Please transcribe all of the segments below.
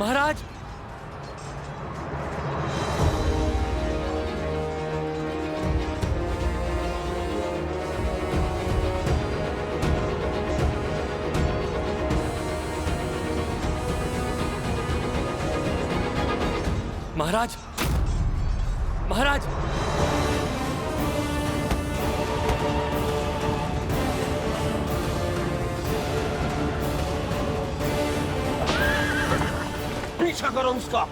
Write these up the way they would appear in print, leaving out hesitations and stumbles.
महाराज, महाराज, महाराज, पीछा करो उसका,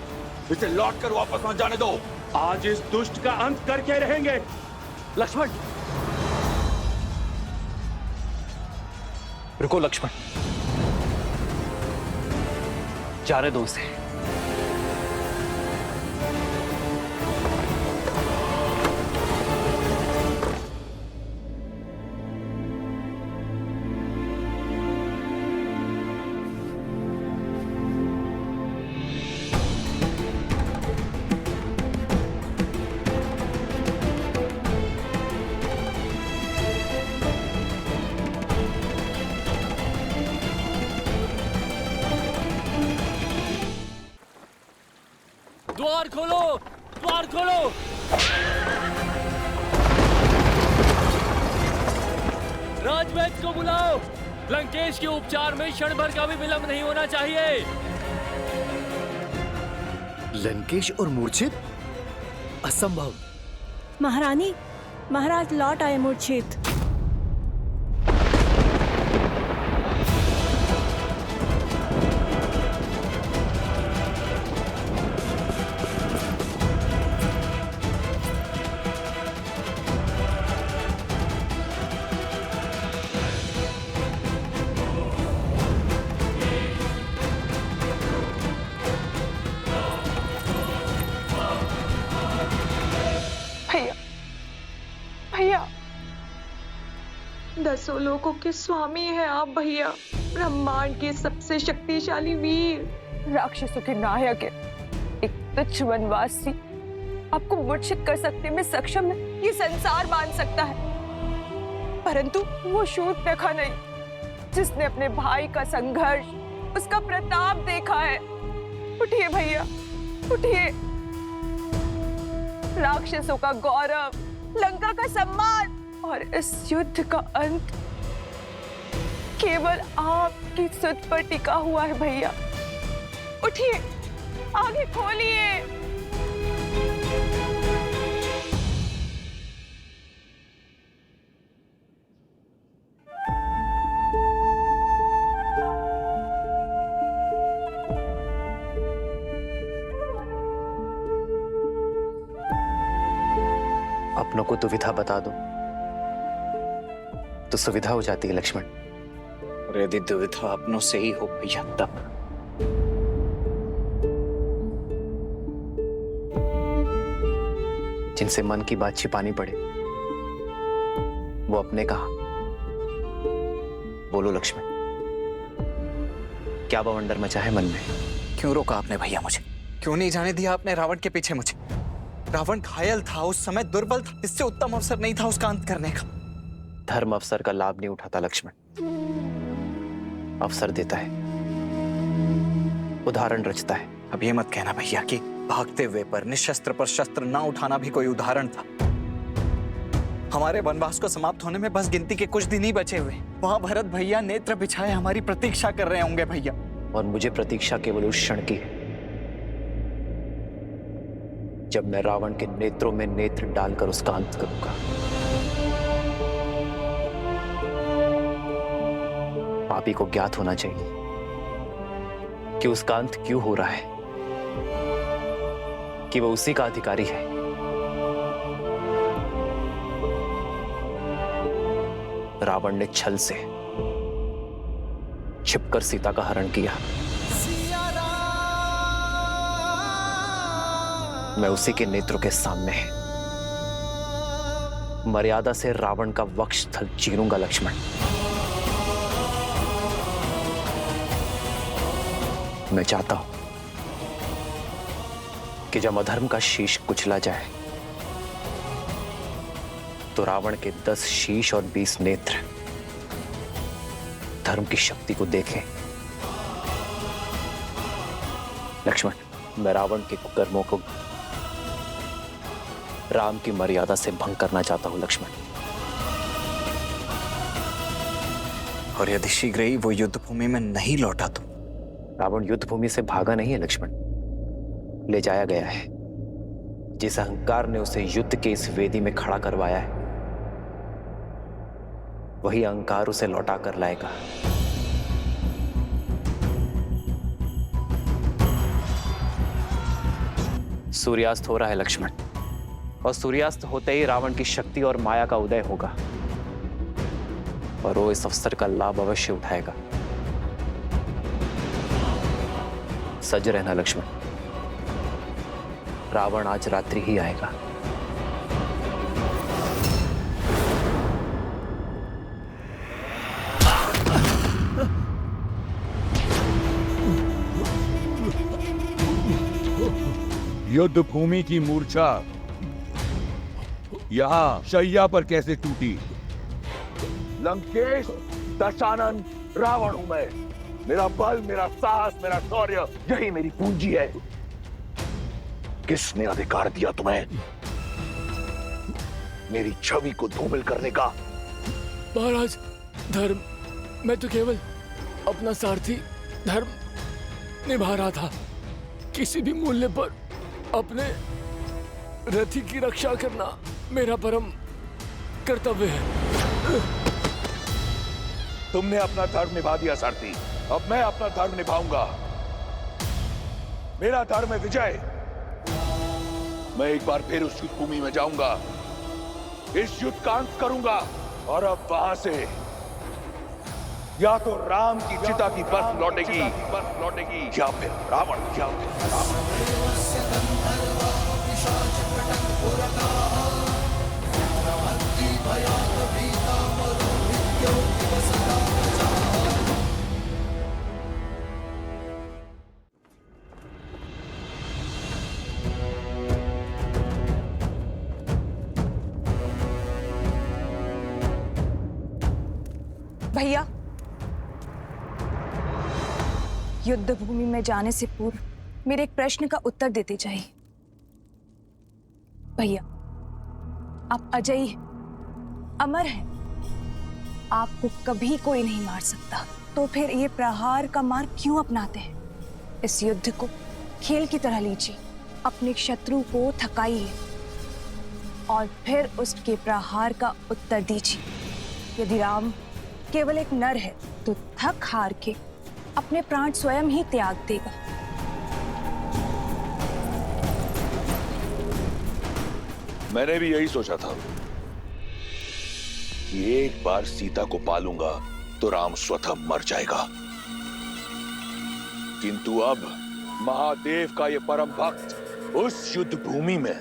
इसे लौट कर वापस मत जाने दो। आज इस दुष्ट का अंत करके रहेंगे। लक्ष्मण, रुको लक्ष्मण, जाने दो उसे। द्वार खोलो, द्वार खोलो। राजवैद्य को बुलाओ। लंकेश के उपचार में क्षण भर का भी विलंब नहीं होना चाहिए। लंकेश और मूर्छित? असंभव। महारानी, महाराज लौट आए मूर्छित। भैया, दसों लोकों के स्वामी हैं आप भैया, ब्रह्मांड के सबसे शक्तिशाली वीर, राक्षसों के नायक है। एक तुच्छ वनवासी आपको मूर्छित कर सकने में सक्षम है, ये संसार मान सकता है, परंतु वो शूर्पणखा नहीं जिसने अपने भाई का संघर्ष, उसका प्रताप देखा है। उठिए भैया, उठिए। राक्षसों का गौरव, लंका का सम्मान और इस युद्ध का अंत केवल आपकी सुध पर टिका हुआ है भैया। उठिए, आगे खोलिए। अपनों को दुविधा बता दो तो सुविधा हो जाती है लक्ष्मण। और यदि दुविधा अपनों से ही हो भैया तब? जिनसे मन की बात छिपानी पड़े वो अपने कहा। बोलो लक्ष्मण, क्या बवंडर मचा है मन में? क्यों रोका आपने भैया मुझे? क्यों नहीं जाने दिया आपने रावण के पीछे मुझे? रावण घायल था, उस समय दुर्बल था, इससे उत्तम अवसर नहीं था उसका अंत करने का। धर्म अवसर का लाभ नहीं उठाता लक्ष्मण, अवसर देता है, उदाहरण रचता है। अब ये मत कहना भैया कि भागते हुए पर निशस्त्र पर शस्त्र ना उठाना भी कोई उदाहरण था। हमारे वनवास को समाप्त होने में बस गिनती के कुछ दिन ही बचे हुए। वहां भरत भैया नेत्र बिछाए हमारी प्रतीक्षा कर रहे होंगे भैया। और मुझे प्रतीक्षा केवल उस क्षण की है जब मैं रावण के नेत्रों में नेत्र डालकर उसका अंत करूंगा। पापी को ज्ञात होना चाहिए कि उसका अंत क्यों हो रहा है, कि वह उसी का अधिकारी है। रावण ने छल से छिपकर सीता का हरण किया। मैं उसी के नेत्रों के सामने मर्यादा से रावण का वक्षस्थल चीरूंगा लक्ष्मण। मैं चाहता हूं कि जब अधर्म का शीश कुचला जाए तो रावण के 10 शीश और 20 नेत्र धर्म की शक्ति को देखें, लक्ष्मण, मैं रावण के कुकर्मों को राम की मर्यादा से भंग करना चाहता हूं लक्ष्मण। और यदि शीघ्र ही वो युद्ध भूमि में नहीं लौटा तो? रावण युद्ध भूमि से भागा नहीं है लक्ष्मण, ले जाया गया है। जिस अहंकार ने उसे युद्ध के इस वेदी में खड़ा करवाया है, वही अहंकार उसे लौटा कर लाएगा। सूर्यास्त हो रहा है लक्ष्मण, और सूर्यास्त होते ही रावण की शक्ति और माया का उदय होगा, और वो इस अवसर का लाभ अवश्य उठाएगा। सज रहना लक्ष्मण, रावण आज रात्रि ही आएगा। युद्ध भूमि की मूर्छा यहाँ शैया पर कैसे टूटी? लंकेश, दशानन, रावण हूं मैं। मेरा बल, मेरा साहस, मेरा शौर्य, यही मेरी पूंजी है। किसने अधिकार दिया तुम्हें मेरी छवि को धूमिल करने का? महाराज, धर्म, मैं तो केवल अपना सारथी धर्म निभा रहा था। किसी भी मूल्य पर अपने रथी की रक्षा करना मेरा परम कर्तव्य है। तुमने अपना धर्म निभा दिया सारथी, अब मैं अपना धर्म निभाऊंगा। मेरा धर्म है विजय। मैं एक बार फिर उस युद्ध भूमि में जाऊंगा, इस युद्ध का अंत करूंगा, और अब वहां से या तो राम की चिता की बस लौटेगी, या फिर रावण, भैया, युद्ध भूमि में जाने से पूर्व मेरे एक प्रश्न का उत्तर देते जाइए। भैया, आप अजयी हैं, अमर हैं, आपको कभी कोई नहीं मार सकता, तो फिर ये प्रहार का मार्ग क्यों अपनाते हैं? इस युद्ध को खेल की तरह लीजिए, अपने शत्रु को थकाइए और फिर उसके प्रहार का उत्तर दीजिए। यदि राम केवल एक नर है तो थक हार के अपने प्राण स्वयं ही त्याग देगा। मैंने भी यही सोचा था कि एक बार सीता को पालूंगा तो राम स्वतः मर जाएगा, किंतु अब महादेव का ये परम भक्त उस युद्ध भूमि में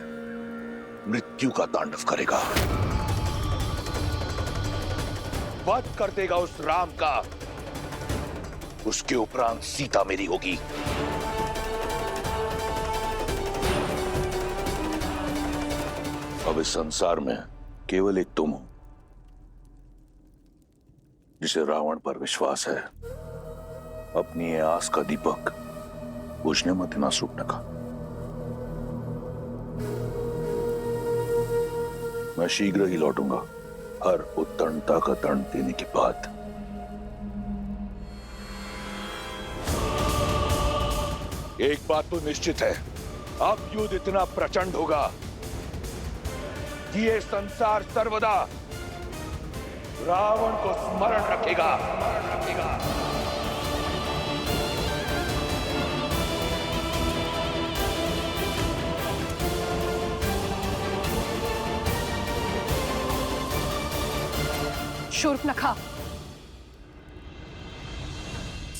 मृत्यु का तांडव करेगा, वध कर देगा उस राम का। उसके उपरांत सीता मेरी होगी। अब इस संसार में केवल एक तुम हो जिसे रावण पर विश्वास है। अपनी ये आस का दीपक बुझने मत देना सूर्पनखा। मैं शीघ्र ही लौटूंगा, हर उत्तरता का दंड देने के बाद। एक बात तो निश्चित है, अब युद्ध इतना प्रचंड होगा कि ये संसार सर्वदा रावण को स्मरण रखेगा। शूर्पनखा,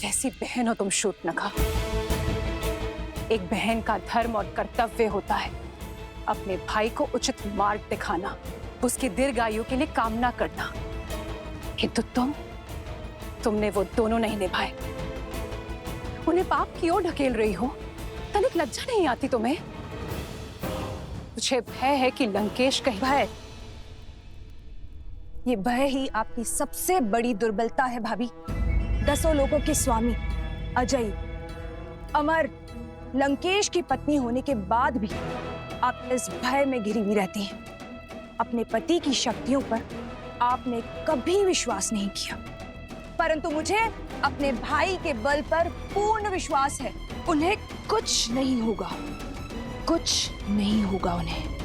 कैसी बहन हो तुम शूर्पनखा। एक बहन का धर्म और कर्तव्य होता है अपने भाई को उचित मार्ग दिखाना, उसकी दीर्घायु के लिए कामना करना, किंतु तुमने वो दोनों नहीं निभाए। उन्हें पाप की ओर ढकेल रही हो, तनिक लज्जा नहीं आती तुम्हें? मुझे भय है कि लंकेश कहीं भय, ये भय ही आपकी सबसे बड़ी दुर्बलता है भाभी। 10 लोगों के स्वामी, अजय, अमर, लंकेश की पत्नी होने के बाद भी आप इस भय में घिरी हुई रहती हैं। अपने पति की शक्तियों पर आपने कभी विश्वास नहीं किया, परंतु मुझे अपने भाई के बल पर पूर्ण विश्वास है। उन्हें कुछ नहीं होगा, कुछ नहीं होगा उन्हें।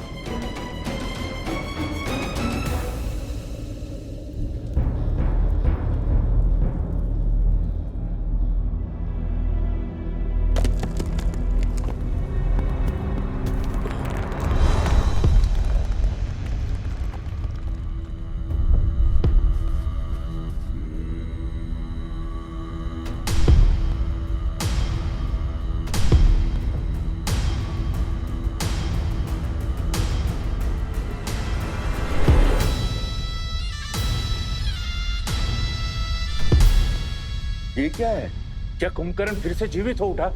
ये क्या है? क्या कुंभकर्ण फिर से जीवित हो उठा?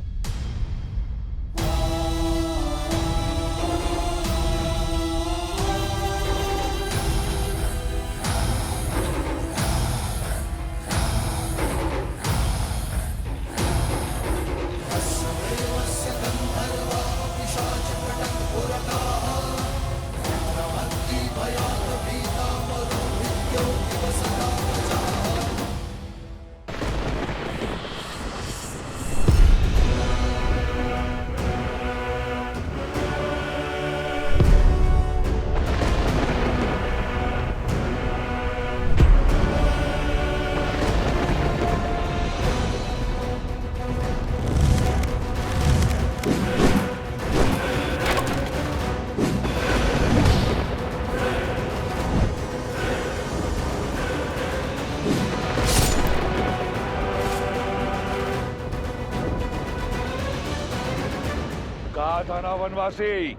कहा था ना वनवासी,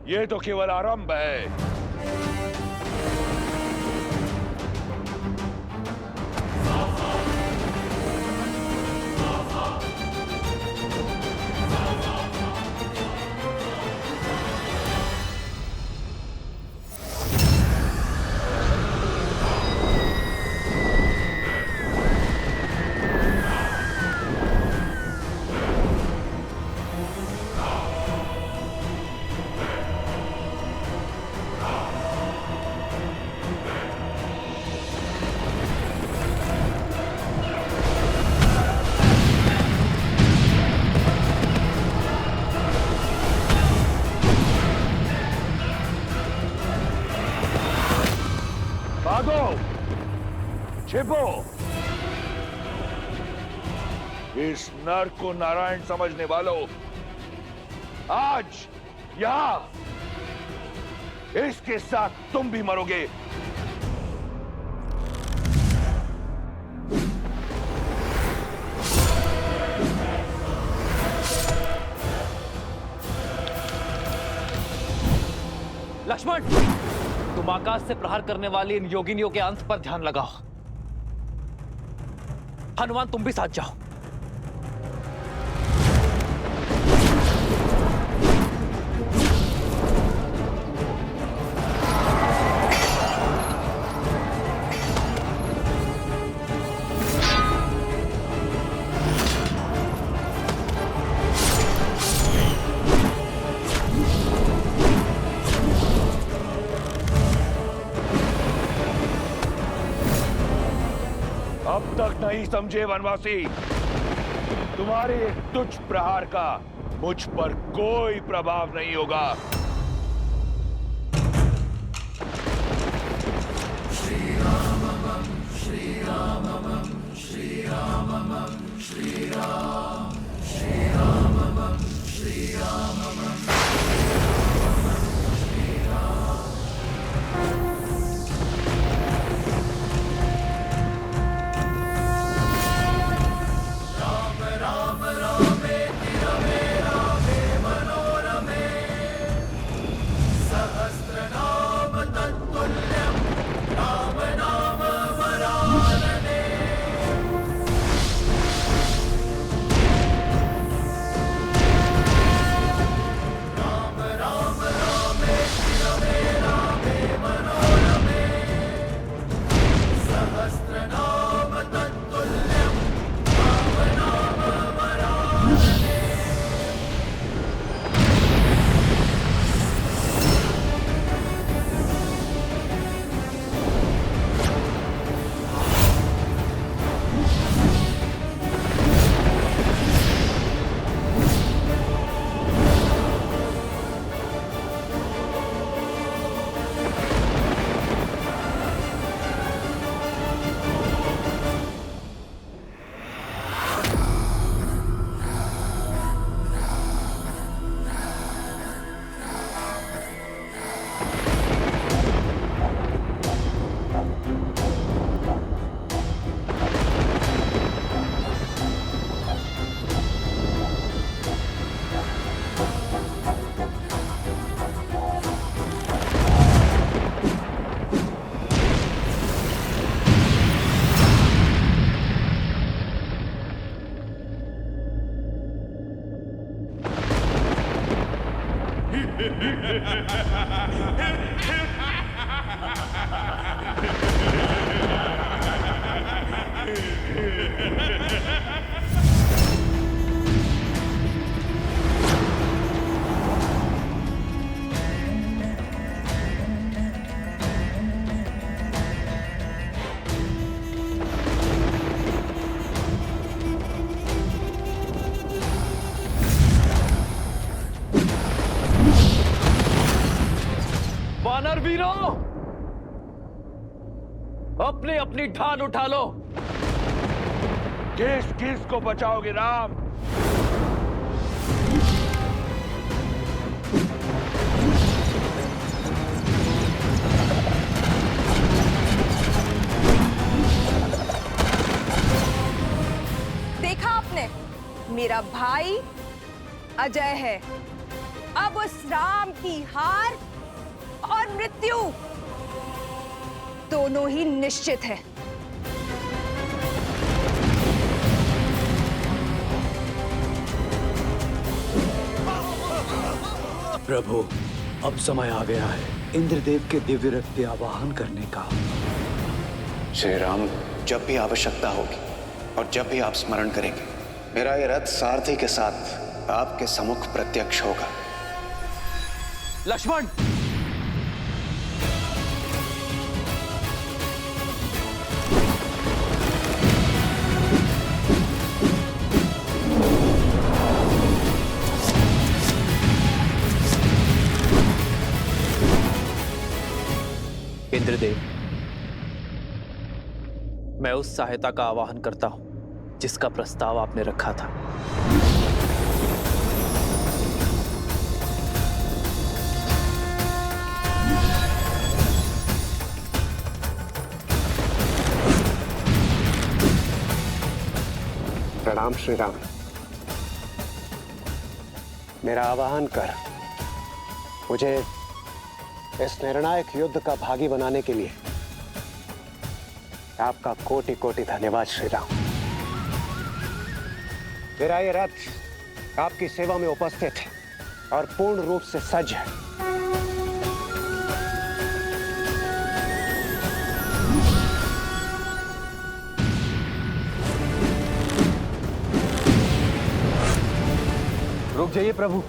ये तो केवल आरंभ है। भागो, छिपो। इस नर को नारायण समझने वालों, आज यहां इसके साथ तुम भी मरोगे। लक्ष्मण, तुम आकाश से प्रहार करने वाली इन योगिनियों के अंत पर ध्यान लगाओ। हनुमान, तुम भी साथ जाओ। अब तक नहीं समझे वनवासी, तुम्हारे एक तुच्छ प्रहार का मुझ पर कोई प्रभाव नहीं होगा। वानर वीरों, अपनी अपनी ढाल उठा लो। किस किस को बचाओगे राम? देखा आपने, मेरा भाई अजय है। अब उस राम की हार और मृत्यु दोनों ही निश्चित है। प्रभु, अब समय आ गया है इंद्रदेव के दिव्य रथ के आवाहन करने का। श्री राम, जब भी आवश्यकता होगी और जब भी आप स्मरण करेंगे, मेरा ये रथ सारथी के साथ आपके सम्मुख प्रत्यक्ष होगा। लक्ष्मण, इंद्रदेव, मैं उस सहायता का आवाहन करता हूं जिसका प्रस्ताव आपने रखा था। प्रणाम श्री राम। मेरा आवाहन कर मुझे इस निर्णायक युद्ध का भागी बनाने के लिए आपका कोटि कोटि धन्यवाद श्री राम। मेरा ये रथ आपकी सेवा में उपस्थित है और पूर्ण रूप से सज्ज है। रुक जाइए प्रभु।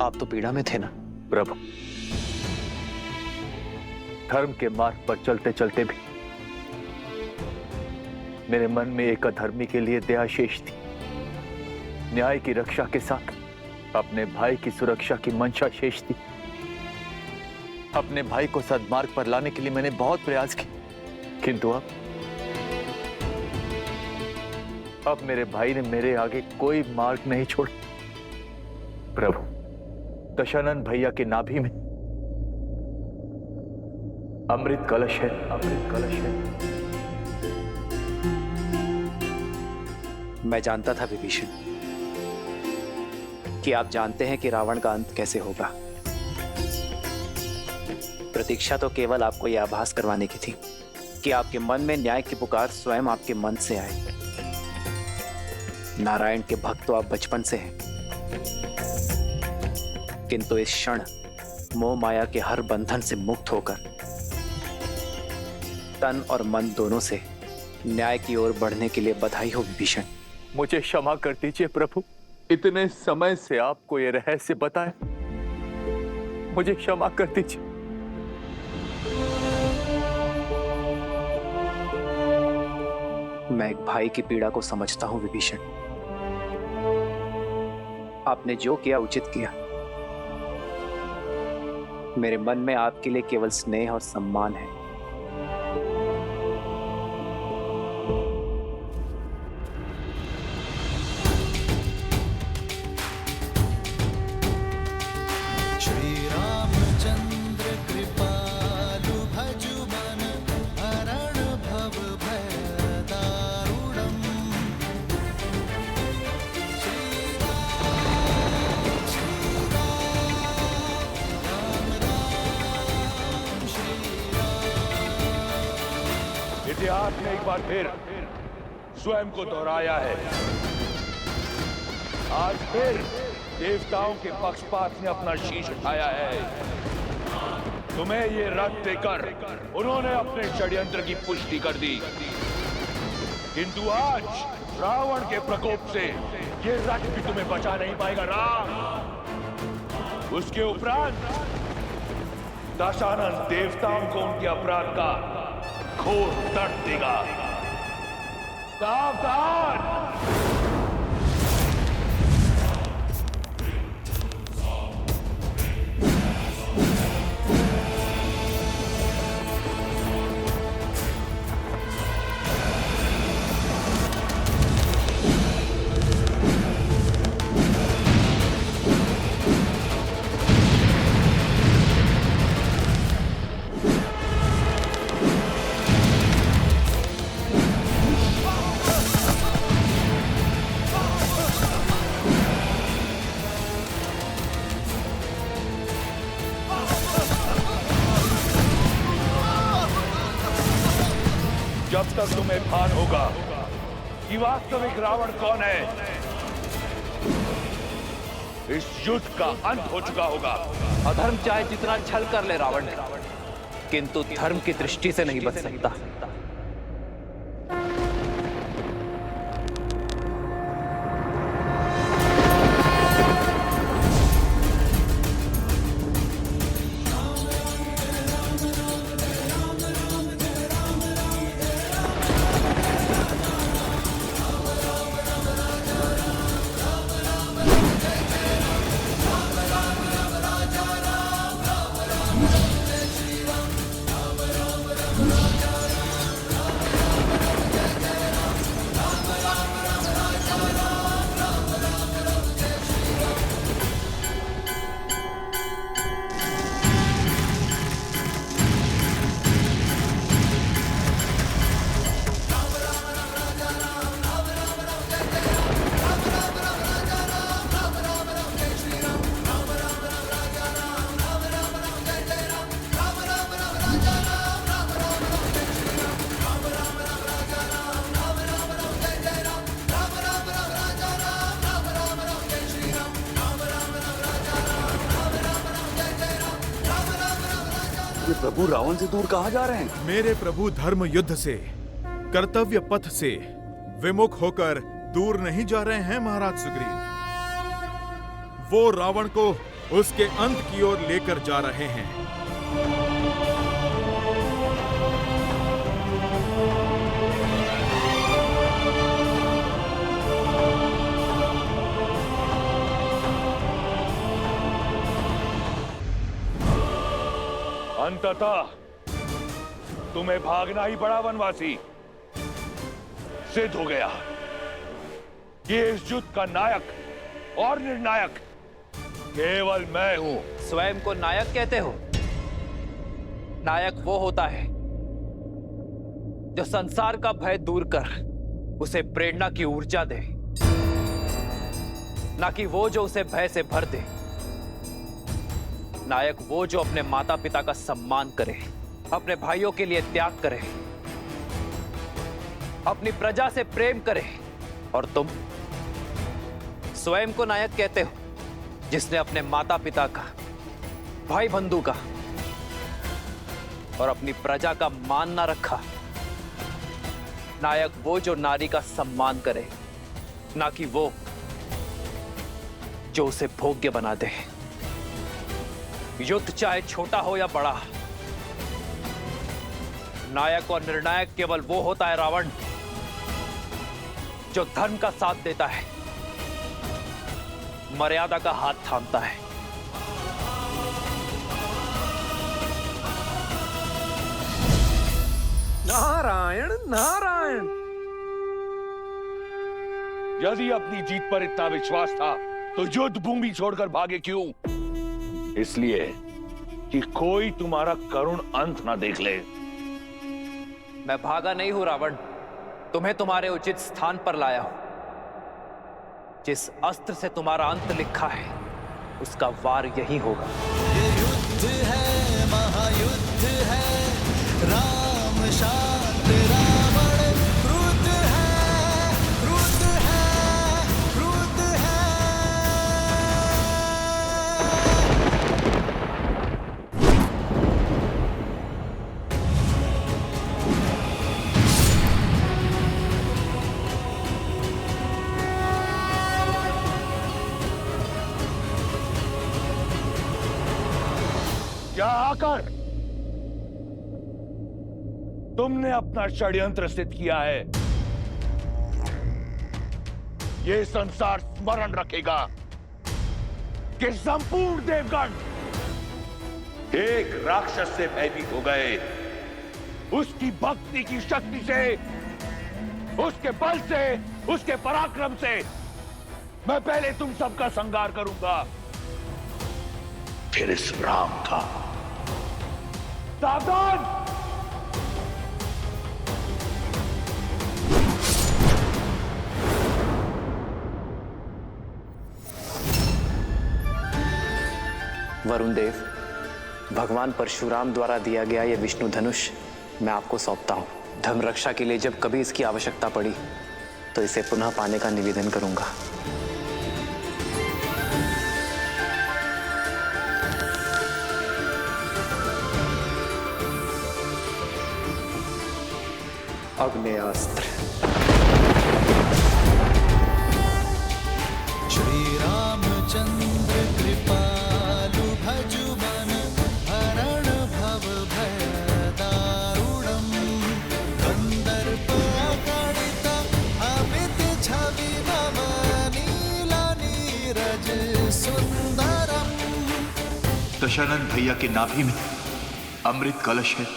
आप तो पीड़ा में थे ना? प्रभु, धर्म के मार्ग पर चलते चलते भी मेरे मन में एक अधर्मी के लिए दया शेष थी। न्याय की रक्षा के साथ अपने भाई की सुरक्षा की मंशा शेष थी। अपने भाई को सद्मार्ग पर लाने के लिए मैंने बहुत प्रयास किए, किंतु अब मेरे भाई ने मेरे आगे कोई मार्ग नहीं छोड़ा। प्रभु, दशानंद भैया के नाभि में अमृत कलश है, अमृत कलश है। मैं जानता था विभीषण कि आप जानते हैं कि रावण का अंत कैसे होगा। प्रतीक्षा तो केवल आपको यह आभास करवाने की थी कि आपके मन में न्याय की पुकार स्वयं आपके मन से आए। नारायण के भक्त तो आप बचपन से हैं, किंतु इस क्षण मोह माया के हर बंधन से मुक्त होकर तन और मन दोनों से न्याय की ओर बढ़ने के लिए बधाई हो विभीषण। मुझे क्षमा कर दीजिए प्रभु, इतने समय से आपको ये रहस्य बताया, मुझे क्षमा कर दीजिए। मैं एक भाई की पीड़ा को समझता हूं विभीषण। आपने जो किया उचित किया। मेरे मन में आपके लिए केवल स्नेह और सम्मान है। इतिहास ने एक बार फिर स्वयं को दोहराया है। आज फिर देवताओं के पक्षपात ने अपना शीश उठाया है। तुम्हें ये रथ देकर उन्होंने अपने षड्यंत्र की पुष्टि कर दी, किंतु आज रावण के प्रकोप से ये रथ भी तुम्हें बचा नहीं पाएगा राम। उसके उपरांत दशानन देवताओं को उनके अपराध का घोर दंड देगा। सावधान! जब तक तुम्हें भान होगा कि वास्तविक रावण कौन है, इस युद्ध का अंत हो चुका होगा। अधर्म चाहे जितना छल कर ले रावण, किंतु धर्म की दृष्टि से नहीं बच सकता। ये प्रभु रावण से दूर कहां जा रहे हैं? मेरे प्रभु धर्म युद्ध से, कर्तव्य पथ से विमुख होकर दूर नहीं जा रहे हैं महाराज सुग्रीव। वो रावण को उसके अंत की ओर लेकर जा रहे हैं। अंततः तुम्हें भागना ही पड़ा वनवासी। सिद्ध हो गया कि इस युद्ध का नायक और निर्णायक केवल मैं हूं। स्वयं को नायक कहते हो? नायक वो होता है जो संसार का भय दूर कर उसे प्रेरणा की ऊर्जा दे, ना कि वो जो उसे भय से भर दे। नायक वो जो अपने माता पिता का सम्मान करे, अपने भाइयों के लिए त्याग करे, अपनी प्रजा से प्रेम करे। और तुम स्वयं को नायक कहते हो जिसने अपने माता पिता का, भाई बंधु का और अपनी प्रजा का मान ना रखा। नायक वो जो नारी का सम्मान करे, ना कि वो जो उसे भोग्य बना दे। युद्ध चाहे छोटा हो या बड़ा, नायक और निर्णायक केवल वो होता है रावण जो धर्म का साथ देता है, मर्यादा का हाथ थामता है। नारायण नारायण। यदि अपनी जीत पर इतना विश्वास था तो युद्ध भूमि छोड़कर भागे क्यों? इसलिए कि कोई तुम्हारा करुण अंत ना देख ले। मैं भागा नहीं हूं रावण, तुम्हें तुम्हारे उचित स्थान पर लाया हूं। जिस अस्त्र से तुम्हारा अंत लिखा है उसका वार यही होगा। ये युद्ध है, महायुद्ध है, राम शांत रावण क्रुद्ध है। यहाँ आकर तुमने अपना षड्यंत्र सिद्ध किया है। ये संसार स्मरण रखेगा कि संपूर्ण देवगण एक राक्षस से भयभीत हो गए। उसकी भक्ति की शक्ति से, उसके बल से, उसके पराक्रम से मैं पहले तुम सबका संहार करूंगा, फिर इस राम का। सावधान! वरुण देव, भगवान परशुराम द्वारा दिया गया यह विष्णु धनुष मैं आपको सौंपता हूं। धर्म रक्षा के लिए जब कभी इसकी आवश्यकता पड़ी तो इसे पुनः पाने का निवेदन करूंगा। अग्नेयास्त्र। श्री रामचंद्र कृपालु भजुमन हरण भव भय दारुणम कंदर्प गणित अमित छवि नव नीला नीरज सुंदरम। दशानंद भैया के नाभि में अमृत कलश है।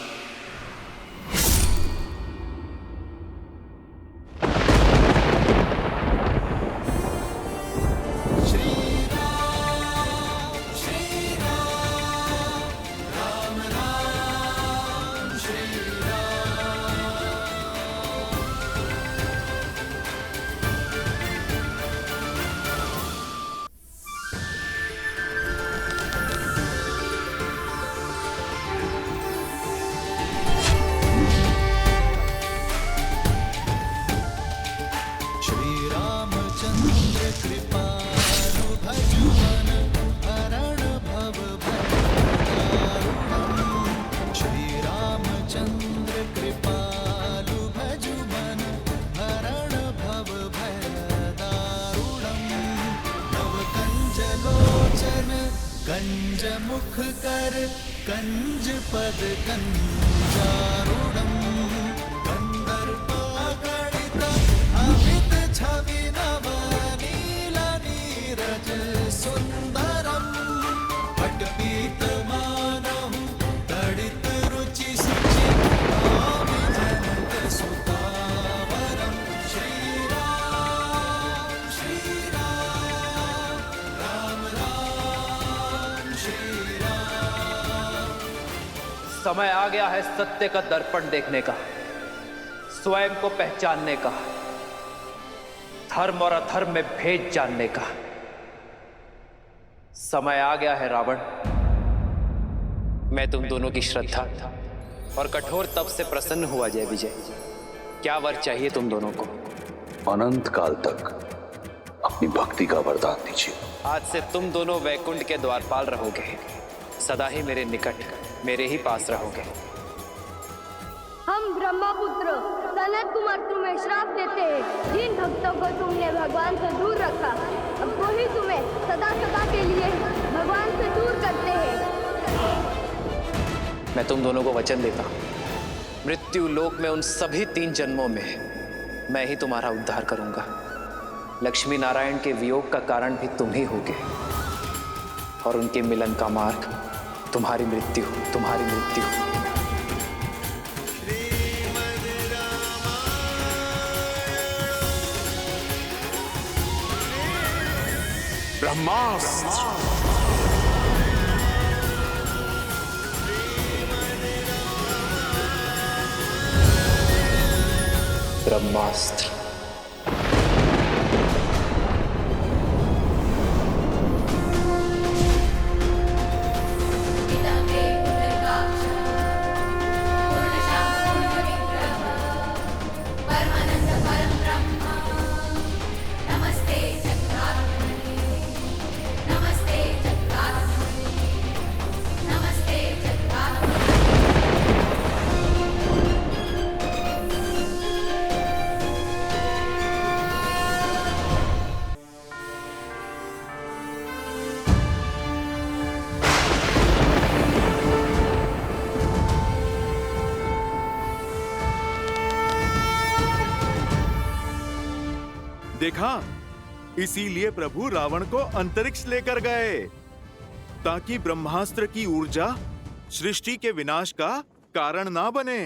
कंज मुख कर कंज पद कंजारूढ़म कंदर्प गणित अमित छवि नव नीला नीरज सुंदरम। पटपीत मानहु तड़ित रुचि सुचि आमि जनक सुतावरम। श्री राम राम राम श्री राम। समय आ गया है सत्य का दर्पण देखने का, स्वयं को पहचानने का, धर्म और अधर्म में भेद जानने का। समय आ गया है रावण। मैं तुम दोनों की श्रद्धा और कठोर तप से प्रसन्न हुआ जय विजय। क्या वर चाहिए तुम दोनों को? अनंत काल तक अपनी भक्ति का वरदान दीजिए। आज से तुम दोनों वैकुंठ के द्वारपाल रहोगे, सदा ही मेरे निकट, मेरे ही पास रहोगे। हम ब्रह्मपुत्र सनत कुमार तुम्हें श्राप देते हैं। जिन भक्तों को तुमने भगवान से दूर रखा, अब वही तुम्हें सदा सदा के लिए भगवान से दूर करते हैं। मैं तुम दोनों को वचन देता हूं, मृत्यु लोक में उन सभी 3 जन्मों में मैं ही तुम्हारा उद्धार करूंगा। लक्ष्मी नारायण के वियोग का कारण भी तुम ही होगे और उनके मिलन का मार्ग तुम्हारी मृत्यु, तुम्हारी मृत्यु। ब्रह्मास्त्र। ब्रह्मास्त्र। देखा, इसीलिए प्रभु रावण को अंतरिक्ष लेकर गए, ताकि ब्रह्मास्त्र की ऊर्जा सृष्टि के विनाश का कारण ना बने।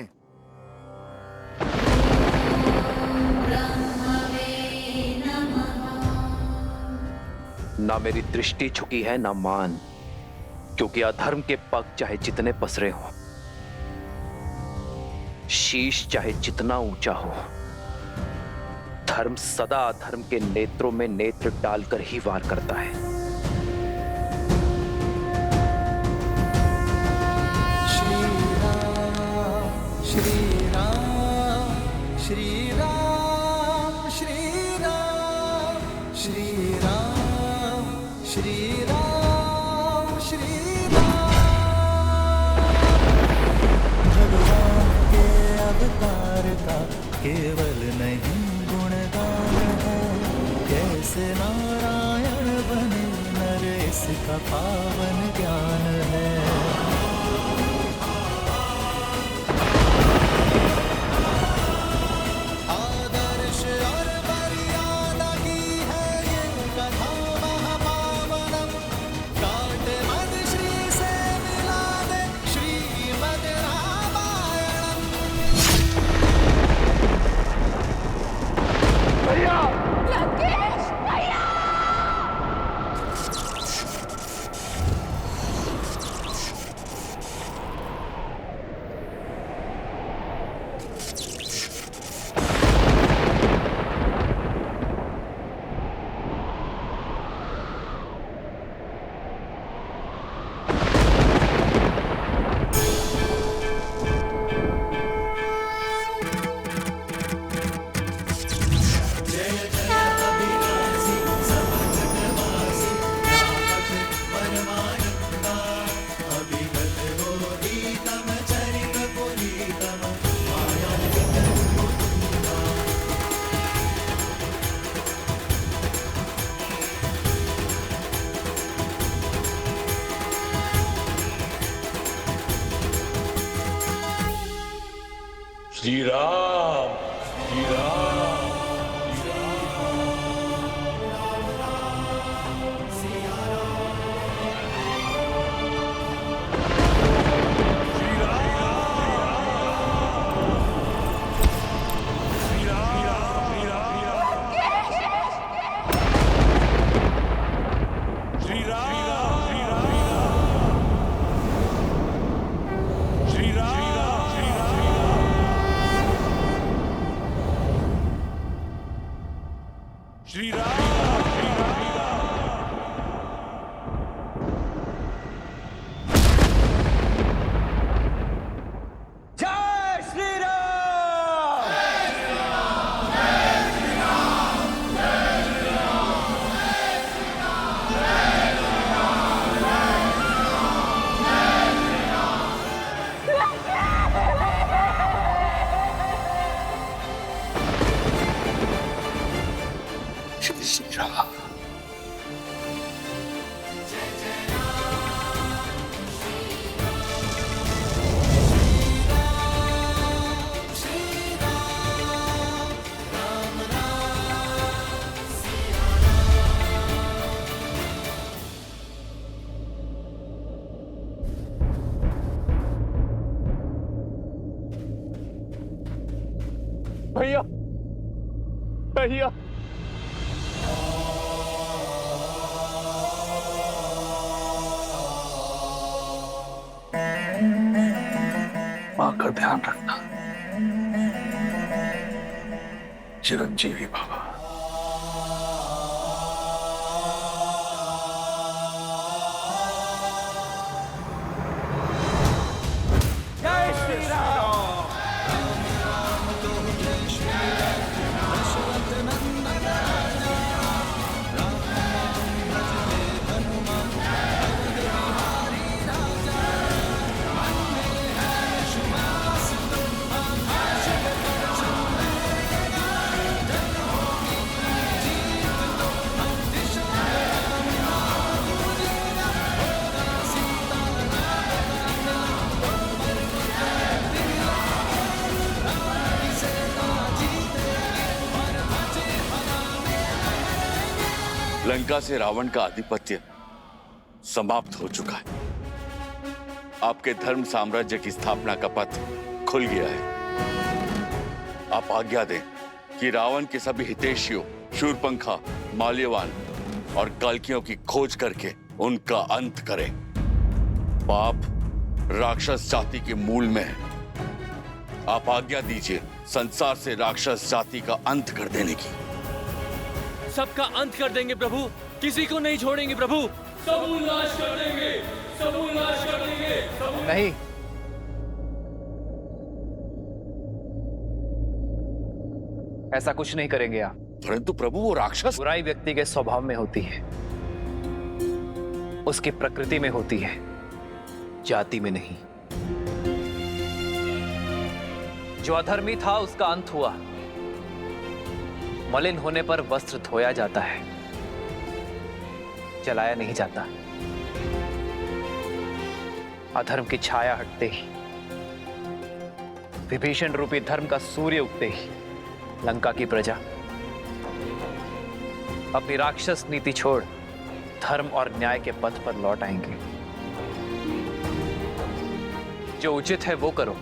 ना मेरी दृष्टि झुकी है ना मान, क्योंकि अधर्म के पग चाहे जितने पसरे हों, शीश चाहे जितना ऊंचा हो, धर्म सदा अधर्म के नेत्रों में नेत्र डालकर ही वार करता है। श्री राम श्री राम श्री राम श्री राम श्री राम श्री राम। भगवान के अवतार का केवल नहीं गुणगान है, कैसे नारायण बने नर इसका पावन ज्ञान है। आदर्श और मर्यादा की है ये कथा महापावनम, काटे मद श्री से मिला दे श्रीमद रामायणम। भैया लंकेश भैया! श्री राम श्री राम। श्री राम जय श्री राम। श्री श्री राम। भैया भैया मां का ध्यान रखना। चिरंजीवी बाबा। जय श्री राम। लंका से रावण का आधिपत्य समाप्त हो चुका है। आपके धर्म साम्राज्य की स्थापना का पथ खुल गया है। आप आज्ञा दें कि रावण के सभी हितैषियों शूरपंखा, माल्यवान और कल्कियों की खोज करके उनका अंत करें। पाप राक्षस जाति के मूल में है। आप आज्ञा दीजिए संसार से राक्षस जाति का अंत कर देने की। सबका अंत कर देंगे प्रभु, किसी को नहीं छोड़ेंगे प्रभु। सबूत नाश कर देंगे, सबूत नाश कर देंगे। नहीं, ऐसा कुछ नहीं करेंगे आप। परंतु प्रभु वो राक्षस। बुराई व्यक्ति के स्वभाव में होती है, उसकी प्रकृति में होती है, जाति में नहीं। जो अधर्मी था उसका अंत हुआ। मलिन होने पर वस्त्र धोया जाता है, जलाया नहीं जाता। अधर्म की छाया हटते ही, विभीषण रूपी धर्म का सूर्य उगते ही लंका की प्रजा अपनी राक्षस नीति छोड़ धर्म और न्याय के पथ पर लौट आएंगे। जो उचित है वो करो।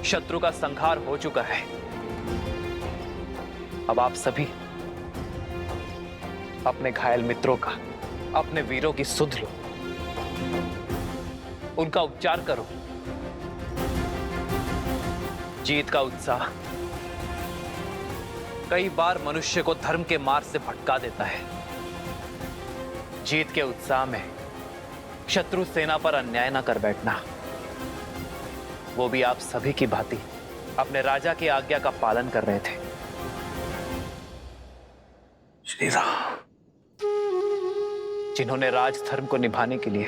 शत्रु का संहार हो चुका है। अब आप सभी अपने घायल मित्रों का, अपने वीरों की सुध लो, उनका उपचार करो। जीत का उत्साह कई बार मनुष्य को धर्म के मार्ग से भटका देता है। जीत के उत्साह में शत्रु सेना पर अन्याय न कर बैठना, वो भी आप सभी की भांति अपने राजा की आज्ञा का पालन कर रहे थे। श्री राम, जिन्होंने राजधर्म को निभाने के लिए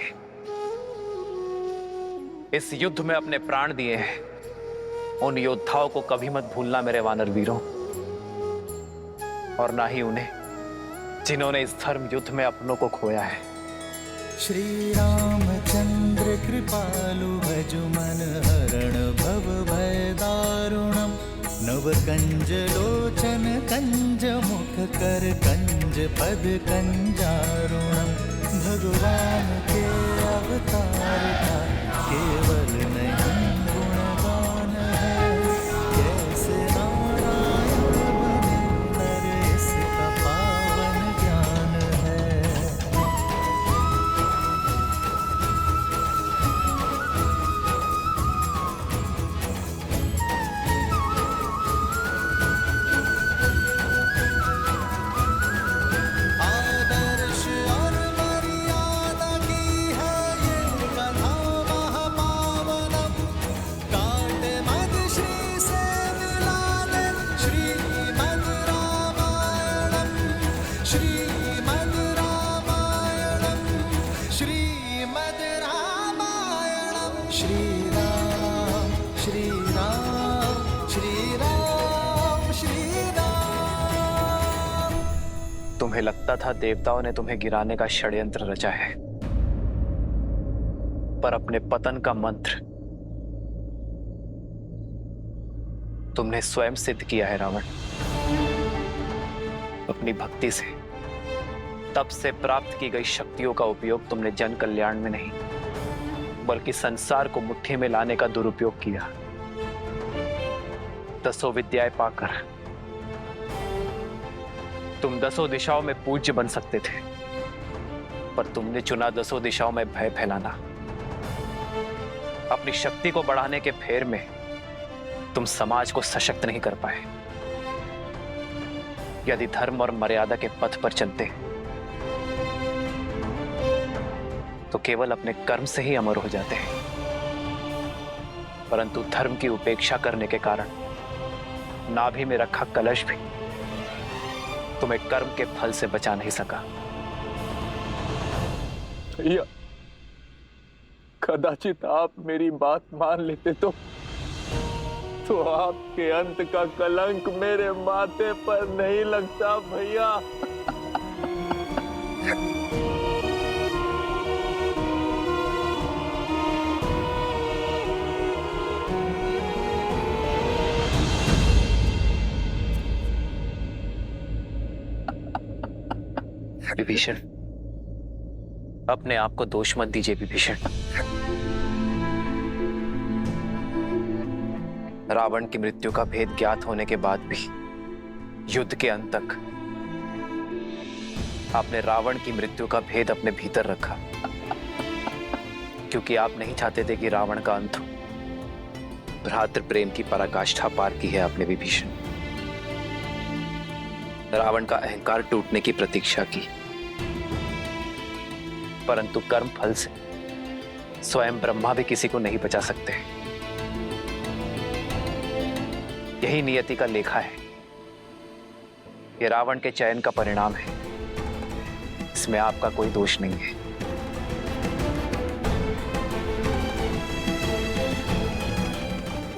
इस युद्ध में अपने प्राण दिए हैं, उन योद्धाओं को कभी मत भूलना मेरे वानर वीरों, और ना ही उन्हें जिन्होंने इस धर्म युद्ध में अपनों को खोया है। श्री रामचंद्र कृपालु भजु मन हरण भव भय दारुणम नव कंज लोचन कंज मुख कर कंज पद कंजारुणम। भगवान के अवतार का केवल नहीं गुणगान है, कैसे नारायण बने नर इसका पावन ज्ञान है। आदर्श और मर्यादा की है ये कथा महापावनम, काट मद श्री से मिलाने श्रीमद् रामायणम, श्रीमद् रामायणम, श्रीमद् रामायणम। श्री राम श्री राम श्री राम श्री राम। तुम्हें लगता था देवताओं ने तुम्हें गिराने का षड्यंत्र रचा है, पर अपने पतन का मंत्र तुमने स्वयं सिद्ध किया है रावण। अपनी भक्ति से, तप से प्राप्त की गई शक्तियों का उपयोग तुमने जन कल्याण में नहीं, बल्कि संसार को मुट्ठी में लाने का दुरुपयोग किया। दसों विद्याएं पाकर तुम दसों दिशाओं में पूज्य बन सकते थे, पर तुमने चुना दसों दिशाओं में भय फैलाना। अपनी शक्ति को बढ़ाने के फेर में तुम समाज को सशक्त नहीं कर पाए। यदि धर्म और मर्यादा के पथ पर चलते तो केवल अपने कर्म से ही अमर हो जाते हैं, परंतु धर्म की उपेक्षा करने के कारण नाभि में रखा कलश भी तुम्हें कर्म के फल से बचा नहीं सका। भैया, कदाचित आप मेरी बात मान लेते तो आपके अंत का कलंक मेरे माथे पर नहीं लगता भैया। विभीषण, अपने आप को दोष मत दीजिए विभीषण। रावण की मृत्यु का भेद ज्ञात होने के बाद भी युद्ध के अंत तक आपने रावण की मृत्यु का भेद अपने भीतर रखा, क्योंकि आप नहीं चाहते थे कि रावण का अंत हो। भ्रातृ प्रेम की पराकाष्ठा पार की है आपने विभीषण। रावण का अहंकार टूटने की प्रतीक्षा की, परंतु कर्म फल से स्वयं ब्रह्मा भी किसी को नहीं बचा सकते। यही नियति का लेखा है। यह रावण के चयन का परिणाम है। इसमें आपका कोई दोष नहीं है।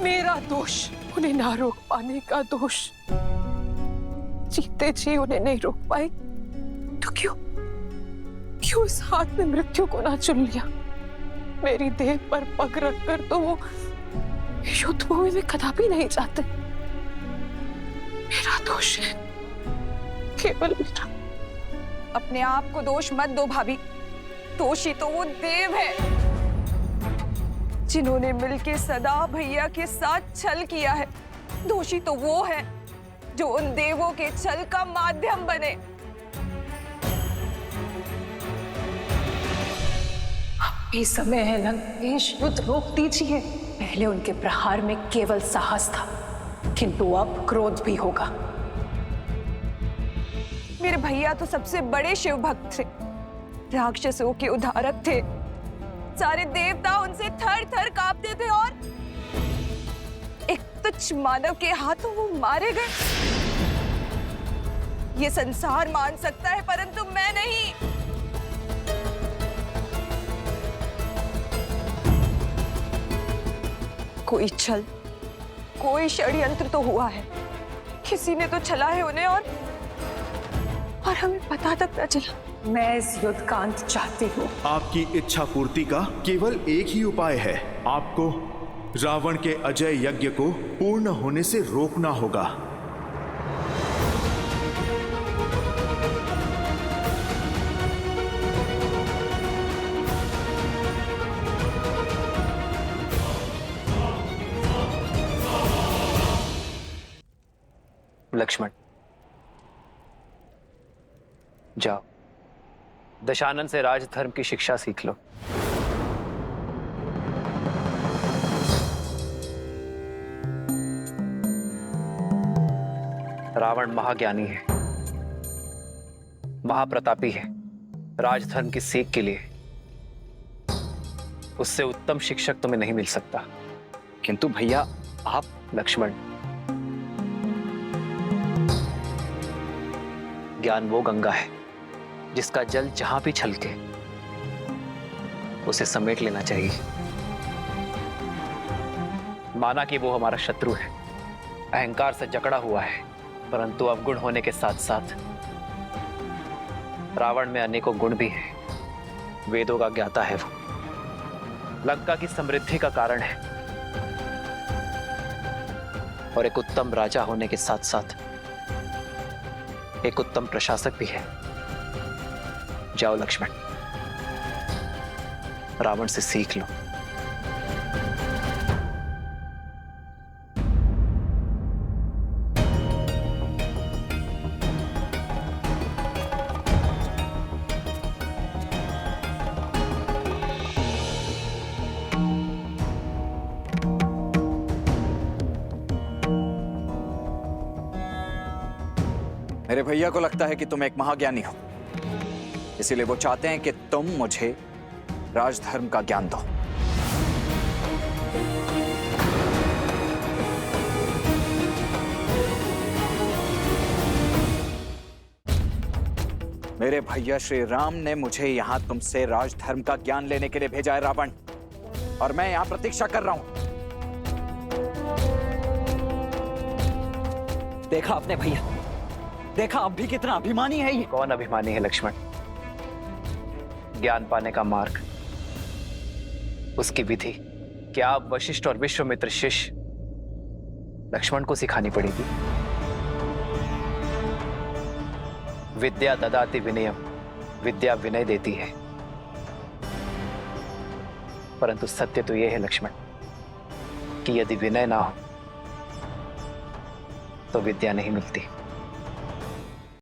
मेरा दोष उन्हें ना रोक पाने का दोष। जीते जी उन्हें नहीं रोक पाए तो क्यों इस हाथ में मृत्यु को ना चुन लिया? मेरी देह पर पग रखकर तो वो युद्ध भूमि में कदापि नहीं जाते। मेरा दोष है, केवल मेरा। अपने आप को दोष मत दो भाभी। दोषी तो वो देव है जिन्होंने मिलके सदा भैया के साथ छल किया है। दोषी तो वो है जो उन देवों के छल का माध्यम बने। अभी समय है लंकेश, युद्ध रोक दीजिए। पहले उनके प्रहार में केवल साहस था, किंतु अब क्रोध भी होगा। मेरे भैया तो सबसे बड़े शिव भक्त थे, राक्षसों के उद्धारक थे। सारे देवता उनसे थर थर कांपते थे और एक तुच्छ मानव के हाथों वो मारे गए। ये संसार मान सकता है, परंतु मैं नहीं। कोई छल, कोई षड्यंत्र तो हुआ है। किसी ने तो छला है उन्हें और हमें पता तक न चला। मैं इस युद्ध का अंत चाहती हूँ। आपकी इच्छा पूर्ति का केवल एक ही उपाय है। आपको रावण के अजय यज्ञ को पूर्ण होने से रोकना होगा। लक्ष्मण, जाओ दशानन से राजधर्म की शिक्षा सीख लो। रावण महाज्ञानी है, महाप्रतापी है। राजधर्म की सीख के लिए उससे उत्तम शिक्षक तुम्हें नहीं मिल सकता। किंतु भैया आप। लक्ष्मण, ज्ञान वो गंगा है जिसका जल जहां भी छलके उसे समेट लेना चाहिए। माना कि वो हमारा शत्रु है, अहंकार से जकड़ा हुआ है, परंतु अवगुण होने के साथ साथ रावण में अनेकों गुण भी हैं। वेदों का ज्ञाता है वो, लंका की समृद्धि का कारण है और एक उत्तम राजा होने के साथ साथ एक उत्तम प्रशासक भी है। जाओ लक्ष्मण, रावण से सीख लो। मेरे भैया को लगता है कि तुम एक महाज्ञानी हो, इसीलिए वो चाहते हैं कि तुम मुझे राजधर्म का ज्ञान दो। मेरे भैया श्री राम ने मुझे यहां तुमसे राजधर्म का ज्ञान लेने के लिए भेजा है रावण, और मैं यहां प्रतीक्षा कर रहा हूं। देखा आपने भैया, देखा अब भी कितना अभिमानी है ये। कौन अभिमानी है लक्ष्मण? ज्ञान पाने का मार्ग, उसकी विधि क्या आप वशिष्ठ और विश्वामित्र शिष्य लक्ष्मण को सिखानी पड़ेगी? विद्या ददाति विनयम विद्या विनय देती है, परंतु सत्य तो यह है लक्ष्मण कि यदि विनय ना हो तो विद्या नहीं मिलती।